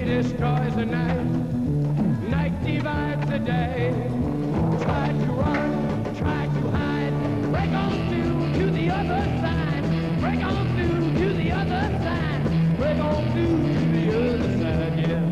destroys the night. Night divides the day. Try to run, try to hide. Break on through to the other side. Break on through to the other side. Break on through to the other side, yeah.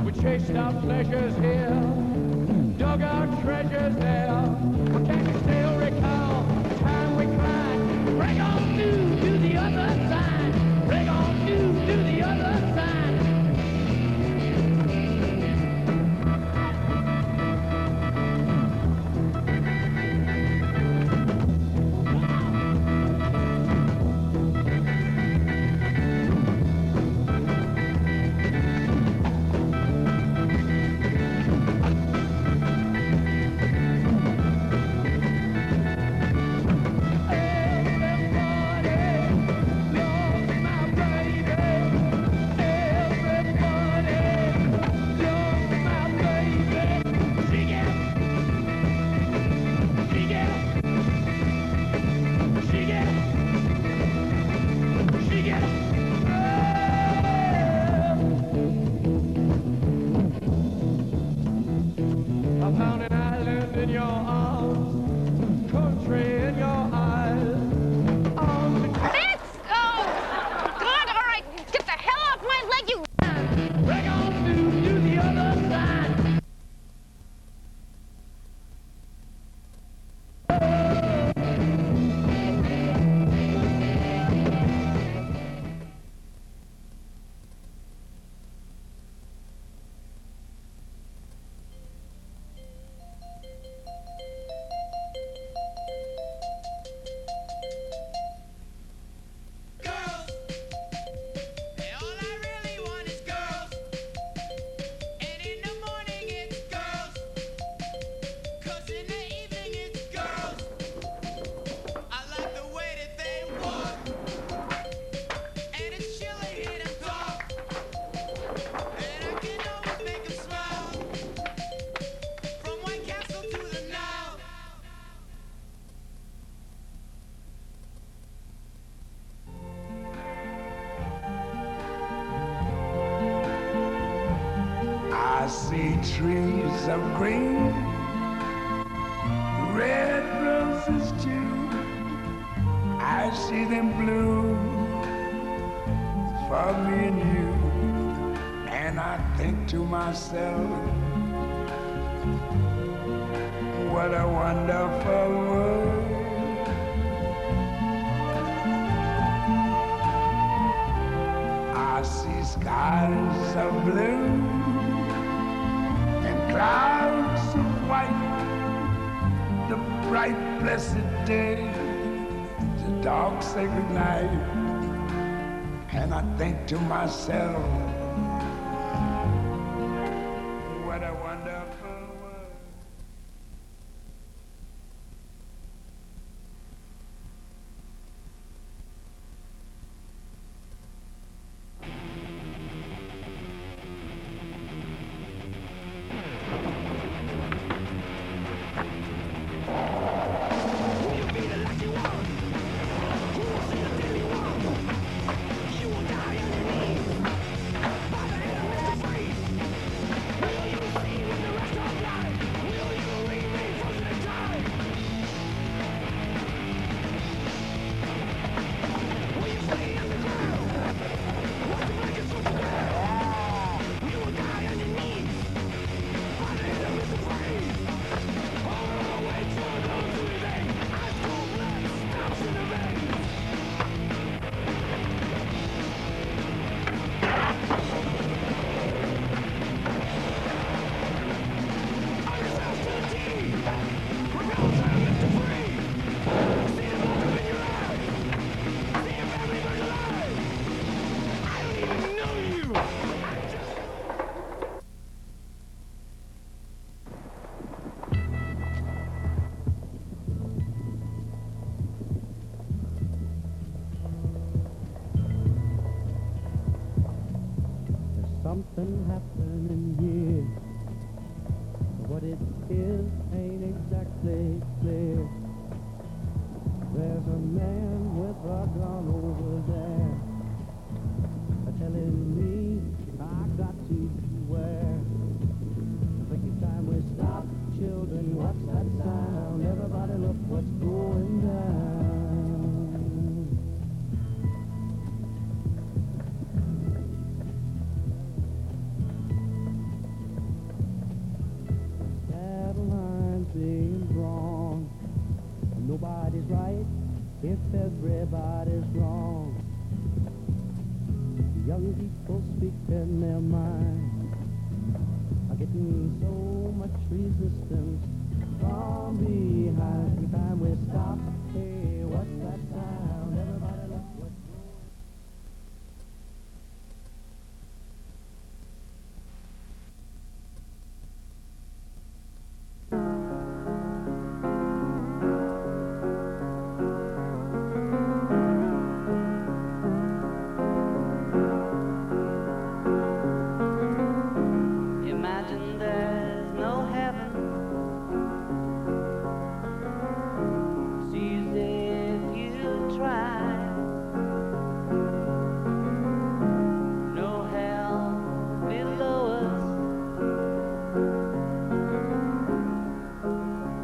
We chased our pleasures here, dug our treasures there. But can you still recall the time we cried? Break on through to the other side. Break on through to the other side. I see trees of green, red roses too. I see them bloom for me and you. And I think to myself, what a wonderful world. I see skies of blue and clouds of white, the bright blessed day, the dark sacred night. And I think to myself, what a wonderful world. Something happening here. What it is ain't exactly clear. There's a man with a gun over there telling me I got to beware. I think it's time we stop, children. What's that sound? Everybody look what's going down. Satellines being drawn. Nobody's right if everybody's wrong. Young people speaking their mind are getting so much resistance from behind. Every time we stop, hey, what's that sound? Everybody look what's going. Imagine there's no heaven. See if you try. No hell below us.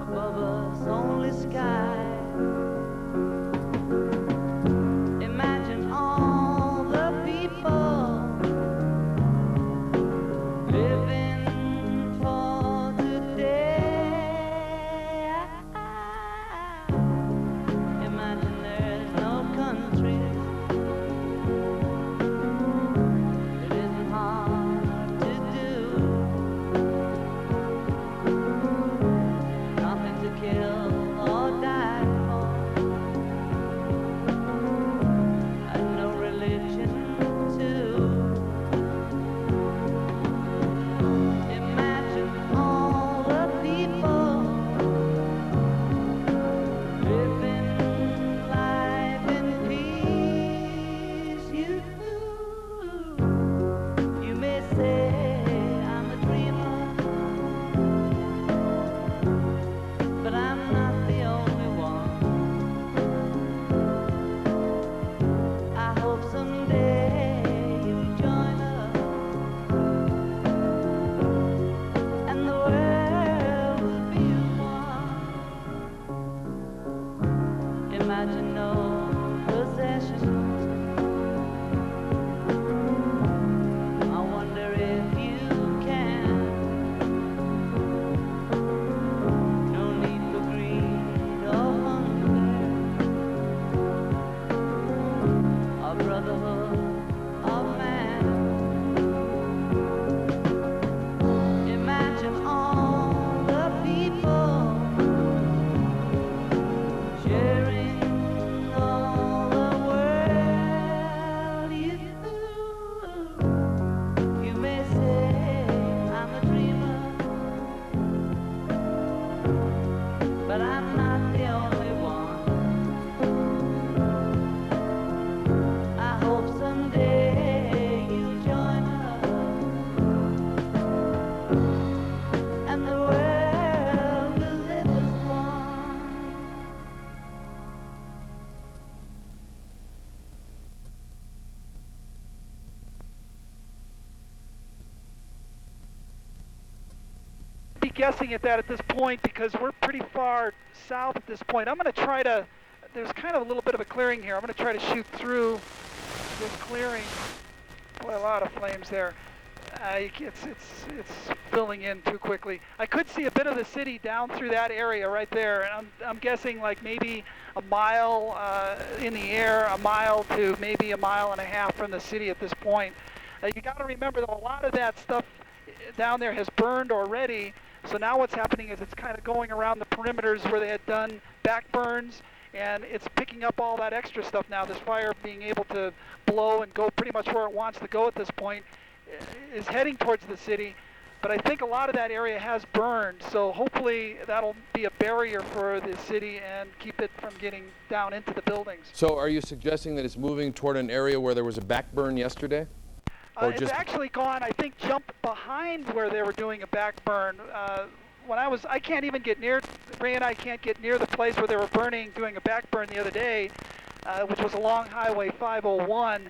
Above us only sky. Imagine all the people living for today. Imagine there's no countries. It isn't hard to do. Nothing to kill or die for. And no religion too. Imagine all the people living life in peace. You may say I'm a dreamer, but I'm not the only one. I hope someday you'll join us. And the world will be one. Imagine no possessions. I wonder if you can. No need for greed or hunger. A brotherhood of man. Imagine all the people sharing all the world. You may say I'm a dreamer, but I'm not the only one. I hope someday you'll join us. And the world will live as one. Be guessing at that at this point because we're pretty far south at this point. I'm going to try to, there's kind of a little bit of a clearing here. I'm going to try to shoot through this clearing. Boy, a lot of flames there. It's filling in too quickly. I could see a bit of the city down through that area right there, and I'm guessing like maybe a mile in the air, a mile to maybe a mile and a half from the city at this point. You got to remember that a lot of that stuff down there has burned already. So now what's happening is it's kind of going around the perimeters where they had done back burns, and it's picking up all that extra stuff now. This fire being able to blow and go pretty much where it wants to go at this point is heading towards the city. But I think a lot of that area has burned, so hopefully that'll be a barrier for the city and keep it from getting down into the buildings. So are you suggesting that it's moving toward an area where there was a back burn yesterday? Or It's just actually gone, I think, jumped behind where they were doing a back burn. I can't even get near, Ray and I can't get near the place where they were burning, doing a back burn the other day, which was along Highway 501.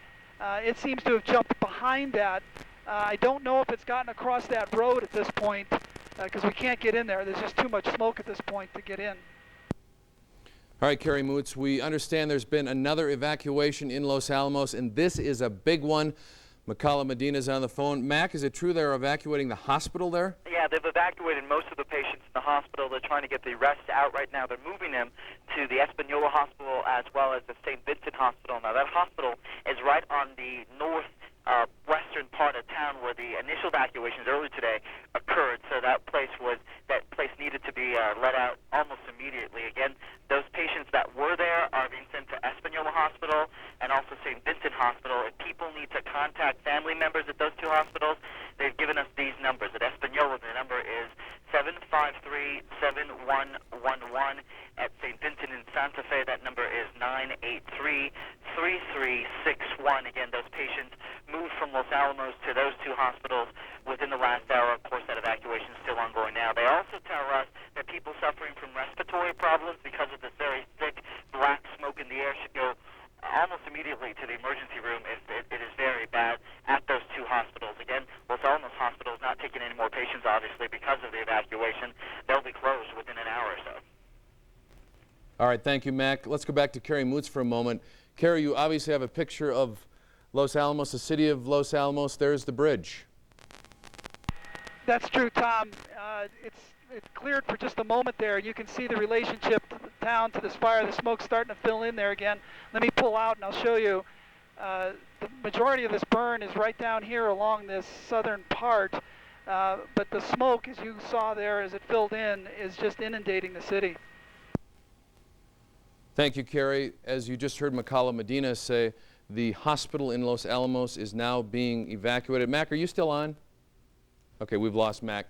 It seems to have jumped behind that. I don't know if it's gotten across that road at this point, because we can't get in there. There's just too much smoke at this point to get in. All right, Kerry Moots, we understand there's been another evacuation in Los Alamos, and this is a big one. McCalla Medina's on the phone. Mac, is it true they're evacuating the hospital there? Yeah, they've evacuated most of the patients in the hospital. They're trying to get the rest out right now. They're moving them to the Espanola Hospital as well as the St. Vincent Hospital. Now, that hospital is right on the western part of town where the initial evacuations earlier today occurred. So that place needed to be let out almost immediately. Again, those patients that were there are being sent to Espanola Hospital and also St. Vincent Hospital. If people need to contact family members at those two hospitals, they've given us these numbers. At Espanola, the number is 753-7111. At St. Vincent in Santa Fe, that number is 983-3361. Again, those patients moved from Los Alamos to those two hospitals within the last hour. Of course, that evacuation is still ongoing now. They also tell us that people suffering from respiratory problems because of this very thick black smoke in the air should go almost immediately to the emergency room if it is very bad at those two hospitals. Again, Los Alamos Hospital is not taking any more patients, obviously, because of the evacuation. They'll be closed within an hour or so. All right, thank you, Mac. Let's go back to Kerry Moots for a moment. Kerry, you obviously have a picture of Los Alamos, the city of Los Alamos. There's the bridge. That's true, Tom. It's cleared for just a moment there. You can see the relationship to the town, to this fire. The smoke's starting to fill in there again. Let me pull out and I'll show you. The majority of this burn is right down here along this southern part. But the smoke, as you saw there, as it filled in, is just inundating the city. Thank you, Kerry. As you just heard McCalla Medina say, the hospital in Los Alamos is now being evacuated. Mac, are you still on? Okay, we've lost Mac.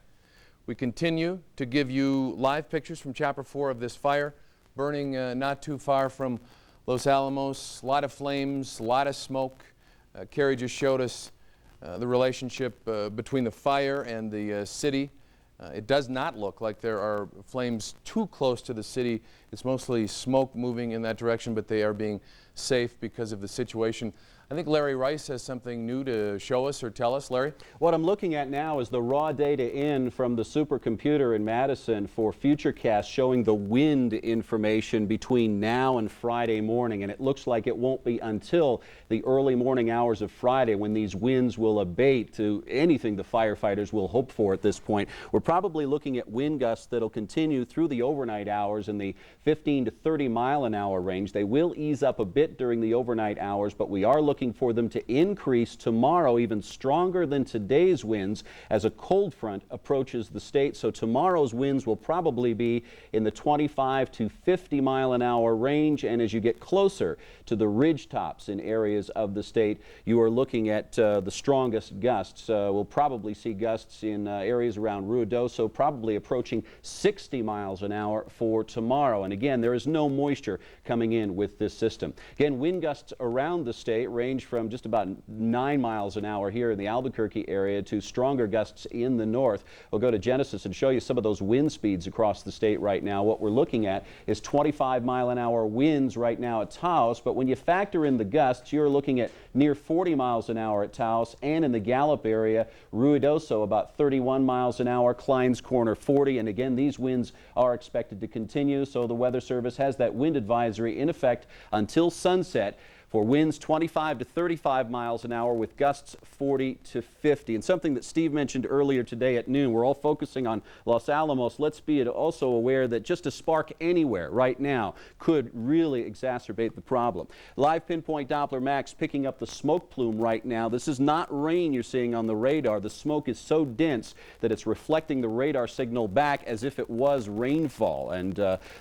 We continue to give you live pictures from Chapter 4 of this fire burning not too far from Los Alamos. A lot of flames, a lot of smoke. Kerry just showed us the relationship between the fire and the city. It does not look like there are flames too close to the city. It's mostly smoke moving in that direction, but they are being safe because of the situation. I think Larry Rice has something new to show us or tell us. Larry? What I'm looking at now is the raw data in from the supercomputer in Madison for Futurecast showing the wind information between now and Friday morning, and it looks like it won't be until the early morning hours of Friday when these winds will abate to anything the firefighters will hope for at this point. We're probably looking at wind gusts that'll continue through the overnight hours in the 15 to 30 mile an hour range. They will ease up a bit during the overnight hours, but we are looking for them to increase tomorrow even stronger than today's winds as a cold front approaches the state. So tomorrow's winds will probably be in the 25 to 50 mile an hour range, and as you get closer to the ridge tops in areas of the state, you are looking at the strongest gusts. We'll probably see gusts in areas around Ruidoso probably approaching 60 miles an hour for tomorrow. And again, there is no moisture coming in with this system. Again, wind gusts around the state range from just about 9 miles an hour here in the Albuquerque area to stronger gusts in the north. We'll go to Genesis and show you some of those wind speeds across the state right now. What we're looking at is 25 mile an hour winds right now at Taos, but when you factor in the gusts, you're looking at near 40 miles an hour at Taos, and in the Gallup area, Ruidoso about 31 miles an hour, Klein's Corner 40, and again, these winds are expected to continue, so the Weather Service has that wind advisory in effect until sunset for winds 25 to 35 miles an hour with gusts 40 to 50. And something that Steve mentioned earlier today at noon, we're all focusing on Los Alamos. Let's be also aware that just a spark anywhere right now could really exacerbate the problem. Live pinpoint Doppler Max picking up the smoke plume right now. This is not rain you're seeing on the radar. The smoke is so dense that it's reflecting the radar signal back as if it was rainfall. And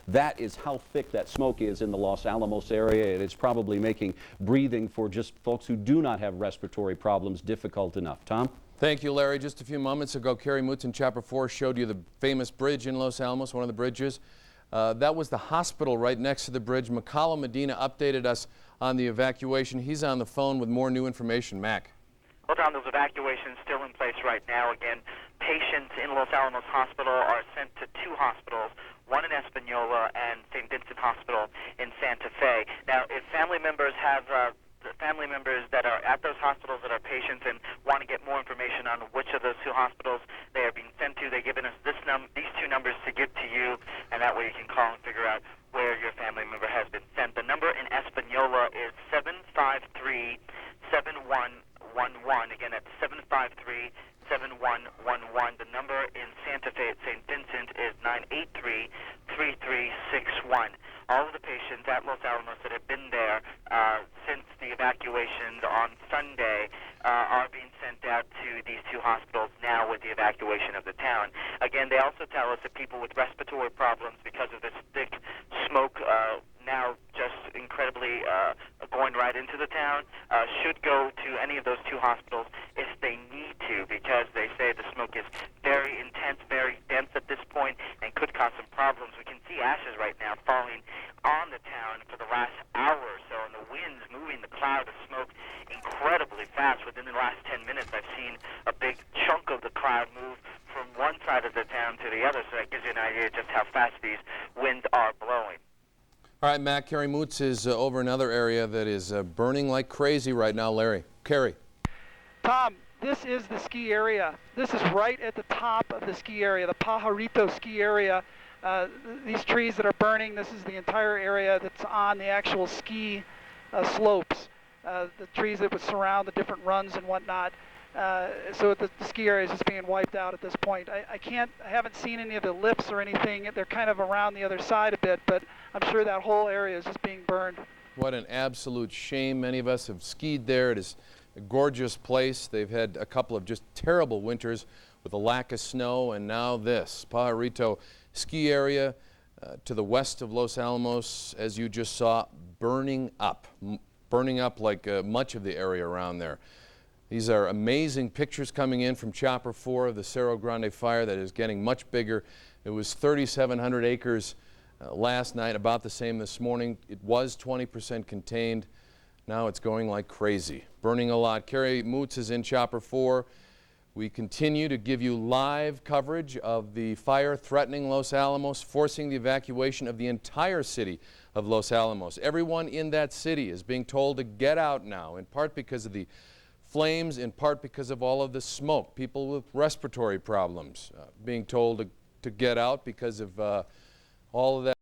that is how thick that smoke is in the Los Alamos area. It is probably making breathing for just folks who do not have respiratory problems difficult enough. Tom? Thank you, Larry. Just a few moments ago, Kerry Moots in Chapter 4 showed you the famous bridge in Los Alamos, one of the bridges. That was the hospital right next to the bridge. McCalla Medina updated us on the evacuation. He's on the phone with more new information. Mac. Well, Tom, those evacuations still in place right now. Again, patients in Los Alamos Hospital are sent to two hospitals, one in Espanola and St. Vincent Hospital in Santa Fe. Now, if family members have the family members that are at those hospitals that are patients and want to get more information on which of those two hospitals they are being sent to, they've given us these two numbers to give to you, and that way you can call and figure out where your family member has been sent. The number in Espanola is 753-7111. Again, that's 753-7111. The number in Santa Fe at St. Vincent is 983-3361. All of the patients at Los Alamos that have been there since the evacuations on Sunday are being sent out to these two hospitals now with the evacuation of the town. Again, they also tell us that people with respiratory problems because of this thick smoke now just incredibly going right into the town should go to any of those two hospitals if they need to, because they say the smoke is very intense, very dense at this point, and could cause some problems. We can see ashes right now falling on the town for the last hour or so, and the wind's moving the cloud of smoke incredibly fast. Within the last 10 minutes, I've seen a big chunk of the cloud move from one side of the town to the other, so that gives you an idea just how fast these winds are blowing. All right, Matt, Kerry Moots is over another area that is burning like crazy right now. Larry. Kerry. Tom, this is the ski area. This is right at the top of the ski area, the Pajarito ski area. These trees that are burning, this is the entire area that's on the actual ski slopes. The trees that would surround the different runs and whatnot. So the ski area is just being wiped out at this point. I haven't seen any of the lifts or anything. They're kind of around the other side a bit, but I'm sure that whole area is just being burned. What an absolute shame. Many of us have skied there. It is a gorgeous place. They've had a couple of just terrible winters with a lack of snow, and now this Pajarito ski area to the west of Los Alamos, as you just saw, burning up like much of the area around there. These are amazing pictures coming in from Chopper 4 of the Cerro Grande fire that is getting much bigger. It was 3,700 acres last night, about the same this morning. It was 20% contained. Now it's going like crazy, burning a lot. Kerry Moots is in Chopper 4. We continue to give you live coverage of the fire threatening Los Alamos, forcing the evacuation of the entire city of Los Alamos. Everyone in that city is being told to get out now, in part because of the flames, in part because of all of the smoke. People with respiratory problems being told to get out because of all of that.